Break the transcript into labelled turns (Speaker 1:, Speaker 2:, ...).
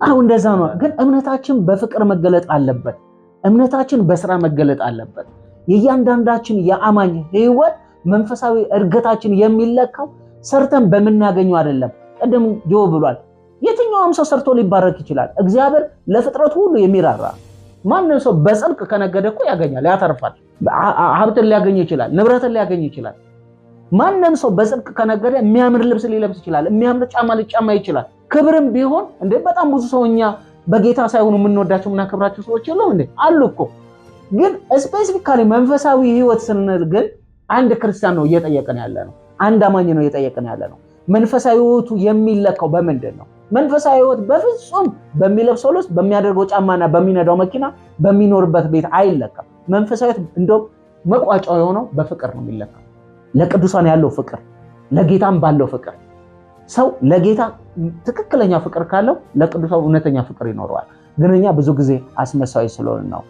Speaker 1: አሁን እንደዛ ነው። ግን እምነታችን በፍቅር መገለጥ አለበት። እምነታችን በስራ መገለጥ አለበት። የእያንዳንዳችን የአማኝ ህይወት መንፈሳዊ እድገታችን የሚለካው ሰርተን በምናገኘው አይደለም። ቀደም ጆ ብሏል፣ የትኛውም ሰው ሰርቶ ሊባረክ ይችላል። እግዚአብሔር ለፍጥረቱ ሁሉ የሚራራ ማንም ሰው በጽድቅ ከነገደ እኮ ያገኛል፣ ያተርፋል። ሀብትን ሊያገኝ ይችላል፣ ንብረትን ሊያገኝ ይችላል። ማንም ሰው በጽድቅ ከነገደ የሚያምር ልብስ ሊለብስ ይችላል፣ የሚያምር ጫማ ሊጫማ ይችላል። ክብርም ቢሆን እንዴ በጣም ብዙ ሰው እኛ በጌታ ሳይሆኑ የምንወዳቸው የምናከብራቸው ሰዎች የሉም እንዴ? አሉ እኮ። ግን ስፔሲፊካሊ መንፈሳዊ ህይወት ስንል ግን አንድ ክርስቲያን ነው እየጠየቀን ያለ ነው። አንድ አማኝ ነው እየጠየቀን ያለ ነው። መንፈሳዊ ህይወቱ የሚለካው በምንድን ነው? መንፈሳዊ ህይወት በፍጹም በሚለብሰው ልብስ፣ በሚያደርገው ጫማና በሚነዳው መኪና፣ በሚኖርበት ቤት አይለካም። መንፈሳዊ ህይወት እንደው መቋጫው የሆነው በፍቅር ነው የሚለካው። ለቅዱሳን ያለው ፍቅር፣ ለጌታም ባለው ፍቅር። ሰው ለጌታ ትክክለኛ ፍቅር ካለው ለቅዱሳን እውነተኛ ፍቅር ይኖረዋል። ግን እኛ ብዙ ጊዜ አስመሳይ ስለሆነ ነው